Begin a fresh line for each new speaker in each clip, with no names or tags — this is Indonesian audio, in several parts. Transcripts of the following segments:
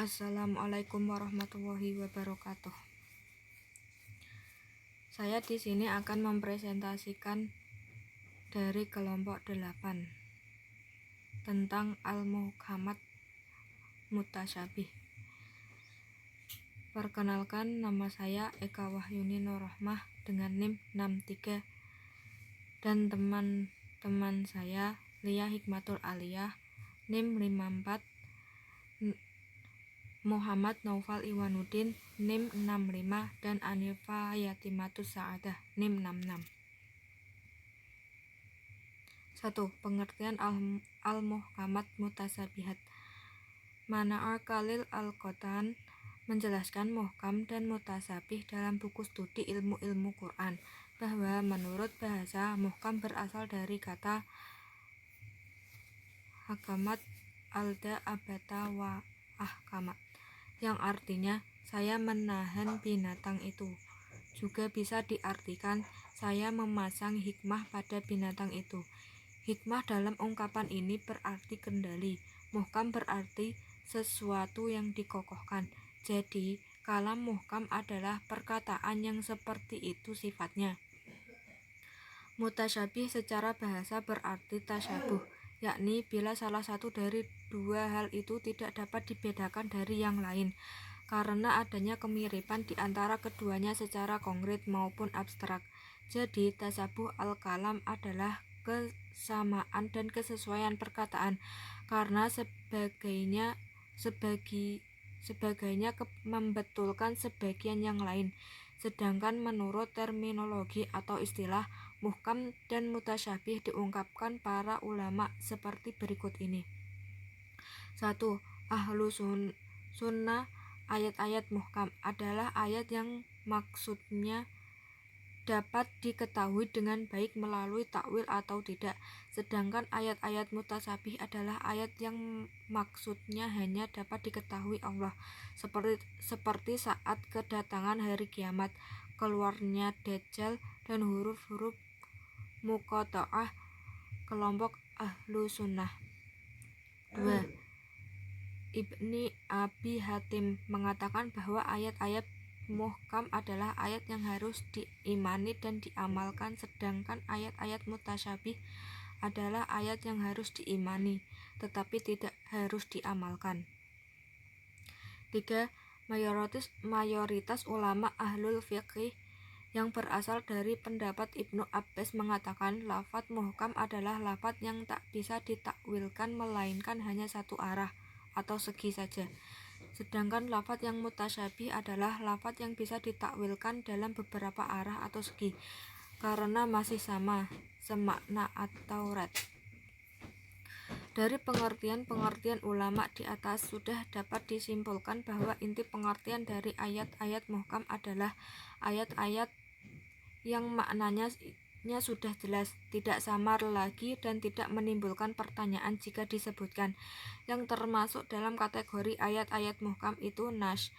Assalamualaikum warahmatullahi wabarakatuh. Saya di sini akan mempresentasikan dari kelompok 8 tentang al-muhkamat mutasyabih. Perkenalkan, nama saya Eka Wahyuni Nurrohmah dengan NIM 63 dan teman-teman saya Lia Hikmatul Aliyah NIM 54, Muhammad Naufal Iwanuddin NIM 65 dan Anifa Yatimatus Sa'adah NIM 66. 1. Pengertian al-muhkamat mutasabihat. Mana'ar Khalil Al-Qatan menjelaskan muhkam dan mutasabih dalam buku studi ilmu-ilmu Quran bahwa menurut bahasa muhkam berasal dari kata hakamat alda abata wa ahkamat, yang artinya saya menahan binatang itu. Juga bisa diartikan saya memasang hikmah pada binatang itu. Hikmah dalam ungkapan ini berarti kendali. Muhkam berarti sesuatu yang dikokohkan. Jadi, kalam muhkam adalah perkataan yang seperti itu sifatnya. Mutasyabih secara bahasa berarti tasyabuh, yakni bila salah satu dari dua hal itu tidak dapat dibedakan dari yang lain karena adanya kemiripan di antara keduanya secara konkret maupun abstrak. Jadi, tasabuh al-kalam adalah kesamaan dan kesesuaian perkataan karena sebagainya membetulkan sebagian yang lain. Sedangkan menurut terminologi atau istilah, muhkam dan mutasyabih diungkapkan para ulama seperti berikut ini. 1. Ahlu sunnah, ayat-ayat muhkam adalah ayat yang maksudnya dapat diketahui dengan baik melalui takwil atau tidak. Sedangkan ayat-ayat mutasabih adalah ayat yang maksudnya hanya dapat diketahui Allah, seperti saat kedatangan hari kiamat, keluarnya Dajjal, dan huruf-huruf muqatta'ah kelompok ahlu sunnah. 2. Ibni Abi Hatim mengatakan bahwa ayat-ayat muhkam adalah ayat yang harus diimani dan diamalkan, sedangkan ayat-ayat mutasyabih adalah ayat yang harus diimani tetapi tidak harus diamalkan. 3. Mayoritas ulama ahlul fiqih yang berasal dari pendapat Ibnu Abbas mengatakan lafaz muhkam adalah lafaz yang tak bisa ditakwilkan melainkan hanya satu arah atau segi saja. Sedangkan lafaz yang mutasyabih adalah lafaz yang bisa ditakwilkan dalam beberapa arah atau segi karena masih sama semakna atau red. Dari pengertian ulama di atas sudah dapat disimpulkan bahwa inti pengertian dari ayat-ayat muhkam adalah ayat-ayat yang maknanya sudah jelas, tidak samar lagi dan tidak menimbulkan pertanyaan jika disebutkan. Yang termasuk dalam kategori ayat-ayat muhkam itu nas,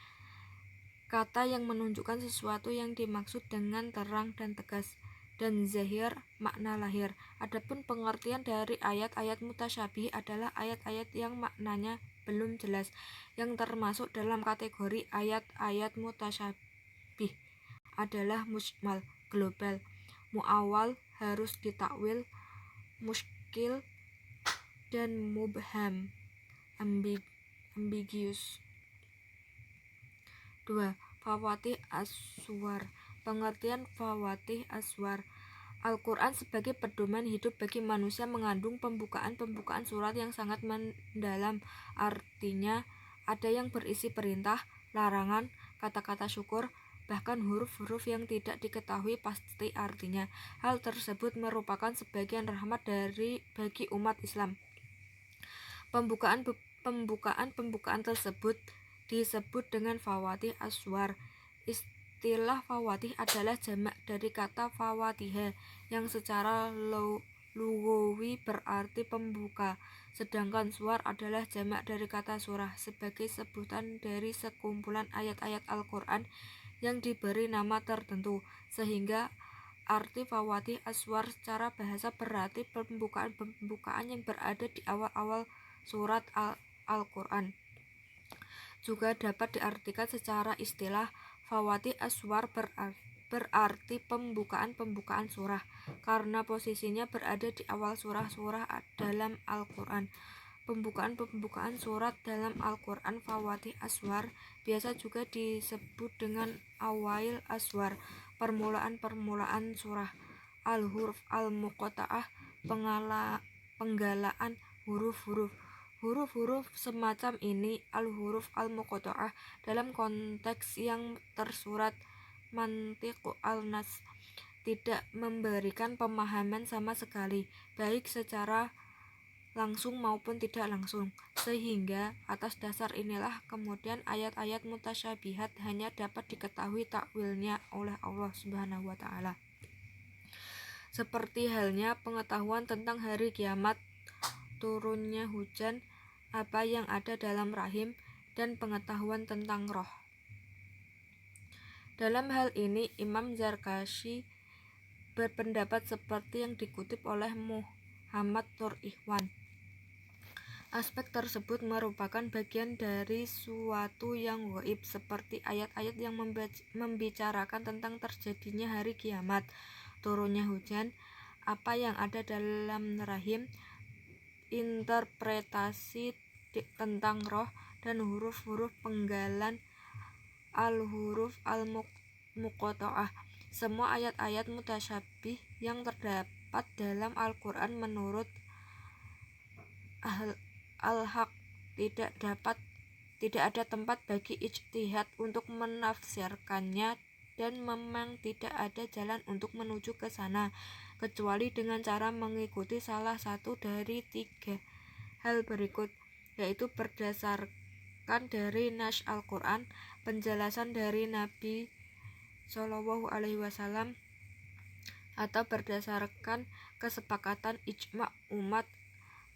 kata yang menunjukkan sesuatu yang dimaksud dengan terang dan tegas, dan zahir, makna lahir. Adapun pengertian dari ayat-ayat mutasyabih adalah ayat-ayat yang maknanya belum jelas, yang termasuk dalam kategori ayat-ayat mutasyabih adalah mujmal, global, mu'awwal, harus ditakwil, muskil, dan mubham, ambiguous. 2. Fawatih aswar. Pengertian fawatih aswar. Al-Quran sebagai pedoman hidup bagi manusia mengandung pembukaan surat yang sangat mendalam. Artinya ada yang berisi perintah, larangan, kata-kata syukur, bahkan huruf-huruf yang tidak diketahui pasti artinya. Hal tersebut merupakan sebagian rahmat bagi umat Islam. Pembukaan tersebut disebut dengan fawatih aswar. Istilah fawatih adalah jamak dari kata fawatiha yang secara lugawi berarti pembuka, sedangkan suar adalah jamak dari kata surah sebagai sebutan dari sekumpulan ayat-ayat Al-Quran yang diberi nama tertentu, sehingga arti fawatih aswar secara bahasa berarti pembukaan yang berada di awal-awal surat Al-Quran. juga dapat diartikan secara istilah. Fawatih aswar berarti pembukaan surah, karena posisinya berada di awal surah-surah dalam Al-Quran. Pembukaan surat dalam Al-Quran Fawatih Aswar biasa juga disebut dengan Awail Aswar, permulaan surah. Al-huruf al-muqatta'ah, penggalaan huruf-huruf. Huruf-huruf semacam ini, al-huruf al-muqatta'ah, dalam konteks yang tersurat mantiqu al-nas, tidak memberikan pemahaman sama sekali, baik secara langsung maupun tidak langsung, sehingga atas dasar inilah kemudian ayat-ayat mutasyabihat hanya dapat diketahui takwilnya oleh Allah Subhanahu wa Ta'ala. Seperti halnya pengetahuan tentang hari kiamat, turunnya hujan, apa yang ada dalam rahim, dan pengetahuan tentang roh. Dalam hal ini Imam Zarkashi berpendapat seperti yang dikutip oleh Muhammad Nur Ikhwan. Aspek tersebut merupakan bagian dari suatu yang gaib, seperti ayat-ayat yang membicarakan tentang terjadinya hari kiamat, turunnya hujan, apa yang ada dalam rahim, interpretasi tentang roh, dan huruf-huruf penggalan al-huruf al-muqatta'ah. Semua ayat-ayat mutasyabih yang terdapat dalam Al-Quran menurut Al-Haq tidak ada tempat bagi ijtihad untuk menafsirkannya, dan memang tidak ada jalan untuk menuju ke sana kecuali dengan cara mengikuti salah satu dari 3 hal berikut, yaitu berdasarkan dari nas Al-Quran, penjelasan dari Nabi SAW, atau berdasarkan kesepakatan ijma' umat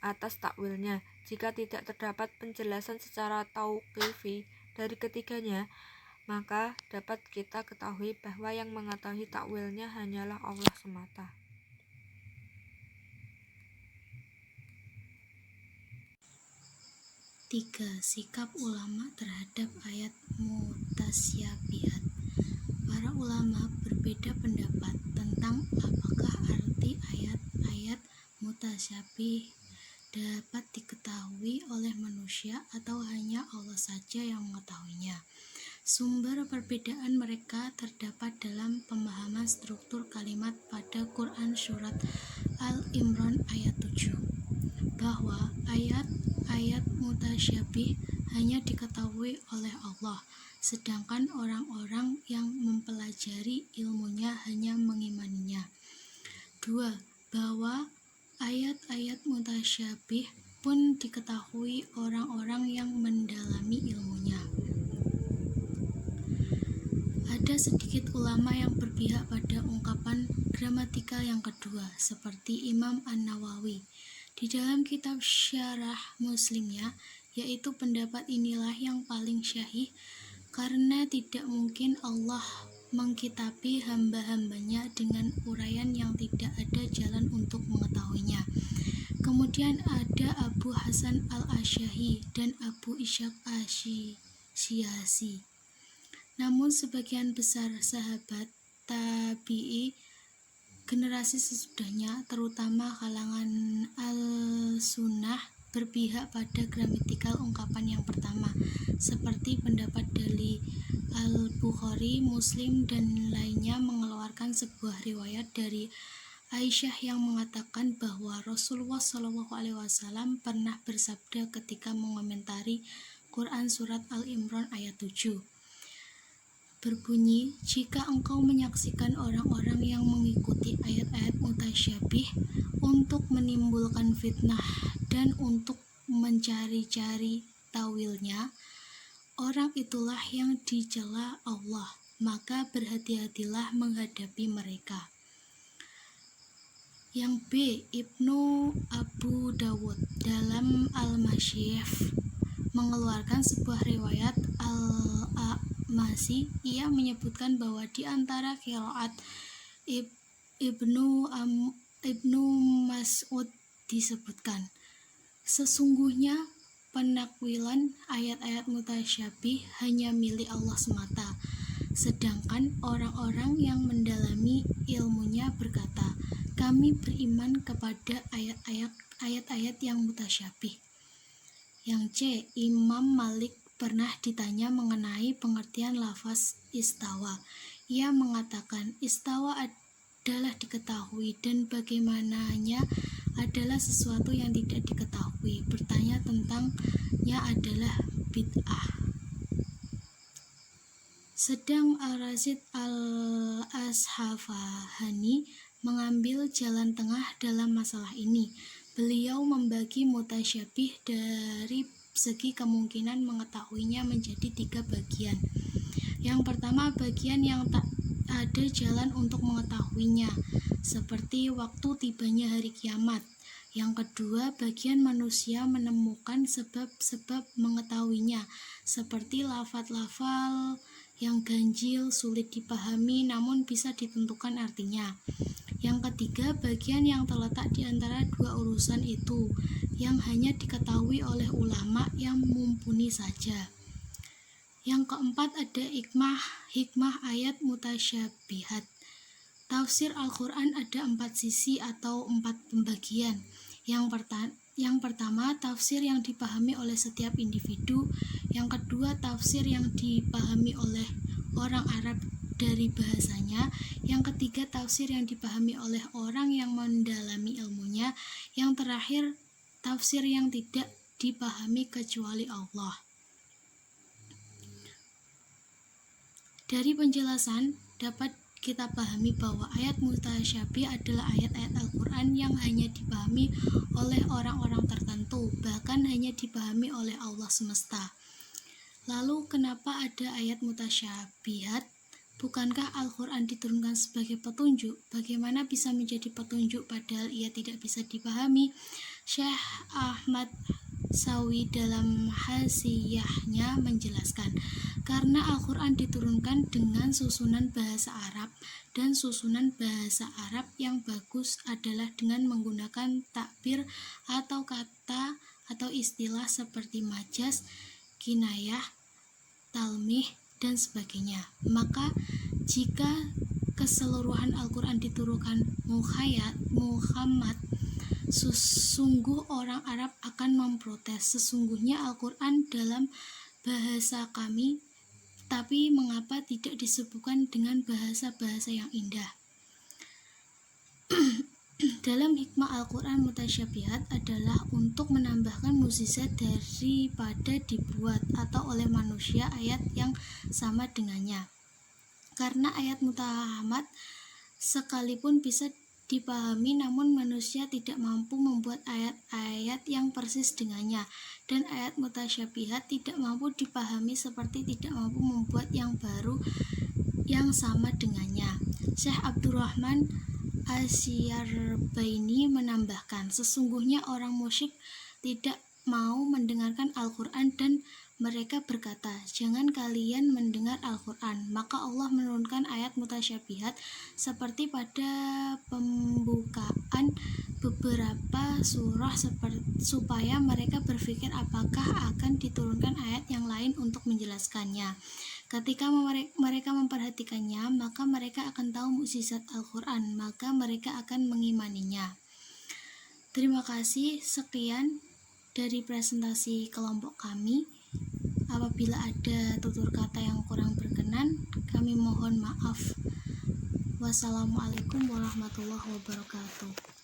atas takwilnya. Jika tidak terdapat penjelasan secara tauqifi dari ketiganya, maka dapat kita ketahui bahwa yang mengetahui takwilnya hanyalah Allah semata.
3. Sikap ulama terhadap ayat mutasyabihat. Para ulama berbeda pendapat tentang apakah arti ayat-ayat mutasyabih dapat diketahui oleh manusia atau hanya Allah saja yang mengetahuinya. Sumber perbedaan mereka terdapat dalam pemahaman struktur kalimat pada Quran surat Al-Imran ayat 7, bahwa ayat-ayat mutasyabih hanya diketahui oleh Allah, sedangkan orang-orang yang mempelajari ilmunya hanya mengimaninya. 2. Bahwa ayat-ayat mutasyabih pun diketahui orang-orang yang mendalami ilmunya. Ada sedikit ulama yang berpihak pada ungkapan gramatikal yang kedua, seperti Imam An-Nawawi di dalam kitab Syarah Muslimnya, yaitu pendapat inilah yang paling syahih, karena tidak mungkin Allah mengkitabi hamba-hambanya dengan uraian yang tidak ada jalan untuk mengetahuinya. Kemudian ada Abu Hasan al-Asy'ari dan Abu Ishaq Asy-Syiasi. Namun sebagian besar sahabat tabi'i generasi sesudahnya, terutama kalangan al-sunnah, berpihak pada gramatikal ungkapan yang pertama, seperti pendapat dari Al-Bukhari, Muslim, dan lainnya mengeluarkan sebuah riwayat dari Aisyah yang mengatakan bahwa Rasulullah SAW pernah bersabda ketika mengomentari Quran surat Al-Imran ayat 7, berbunyi, jika engkau menyaksikan orang-orang yang mengikuti ayat-ayat mutasyabih untuk menimbulkan fitnah dan untuk mencari-cari tawilnya, orang itulah yang dicela Allah, maka berhati-hatilah menghadapi mereka. Yang B. Ibnu Abu Dawud dalam Al-Masyif mengeluarkan sebuah riwayat Al-A'masi. Ia menyebutkan bahwa di antara qiraat Ibnu Mas'ud disebutkan, sesungguhnya penakwilan ayat-ayat mutasyabih hanya milik Allah semata. Sedangkan orang-orang yang mendalami ilmunya berkata, kami beriman kepada ayat-ayat yang mutasyabih. Yang C. Imam Malik pernah ditanya mengenai pengertian lafaz istawa. Ia mengatakan, istawa adalah diketahui dan bagaimananya adalah sesuatu yang tidak diketahui. Bertanya tentangnya adalah bid'ah. Sedang Al-Rasyid Al-Asfahani mengambil jalan tengah dalam masalah ini. Beliau membagi mutasyabih dari segi kemungkinan mengetahuinya menjadi 3 bagian. Yang pertama, bagian yang tak ada jalan untuk mengetahuinya, seperti waktu tibanya hari kiamat. Yang kedua, bagian manusia menemukan sebab-sebab mengetahuinya, seperti lafaz-lafal yang ganjil, sulit dipahami namun bisa ditentukan artinya. Yang ketiga, bagian yang terletak di antara 2 urusan itu, yang hanya diketahui oleh ulama yang mumpuni saja. Yang keempat, ada hikmah ayat mutasyabihat. Tafsir Al-Quran ada 4 sisi atau 4 pembagian. Yang pertama, tafsir yang dipahami oleh setiap individu. Yang kedua, tafsir yang dipahami oleh orang Arab dari bahasanya. Yang ketiga, tafsir yang dipahami oleh orang yang mendalami ilmunya. Yang terakhir, tafsir yang tidak dipahami kecuali Allah. Dari penjelasan dapat kita pahami bahwa ayat mutasyabih adalah ayat-ayat Al-Quran yang hanya dipahami oleh orang-orang tertentu, bahkan hanya dipahami oleh Allah semesta. Lalu kenapa ada ayat mutasyabihat? Bukankah Al-Quran diturunkan sebagai petunjuk? Bagaimana bisa menjadi petunjuk padahal ia tidak bisa dipahami? Syekh Ahmad Sawi dalam hasiyahnya menjelaskan, karena Al-Quran diturunkan dengan susunan bahasa Arab, dan susunan bahasa Arab yang bagus adalah dengan menggunakan takbir atau kata atau istilah seperti majaz, kinayah, talmih, dan sebagainya. Maka jika keseluruhan Al-Quran diturunkan Muhammad, sesungguh orang Arab akan memprotes, sesungguhnya Al-Quran dalam bahasa kami, tapi mengapa tidak disebutkan dengan bahasa-bahasa yang indah? Dalam hikmah Al-Quran mutasyabihat adalah untuk menambahkan mukjizat daripada dibuat atau oleh manusia ayat yang sama dengannya. Karena ayat mutahamat sekalipun bisa dipahami, namun manusia tidak mampu membuat ayat-ayat yang persis dengannya, dan ayat mutasyabihat tidak mampu dipahami seperti tidak mampu membuat yang baru yang sama dengannya. Syekh Abdurrahman Asyarbaini menambahkan, sesungguhnya orang musyrik tidak mau mendengarkan Al-Quran dan mereka berkata, jangan kalian mendengar Al-Quran. Maka Allah menurunkan ayat mutasyabihat seperti pada pembukaan beberapa surah supaya mereka berpikir apakah akan diturunkan ayat yang lain untuk menjelaskannya. Ketika mereka memperhatikannya, maka mereka akan tahu mukjizat Al-Quran, maka mereka akan mengimaninya. Terima kasih, sekian dari presentasi kelompok kami. Apabila ada tutur kata yang kurang berkenan, kami mohon maaf. Wassalamualaikum warahmatullahi wabarakatuh.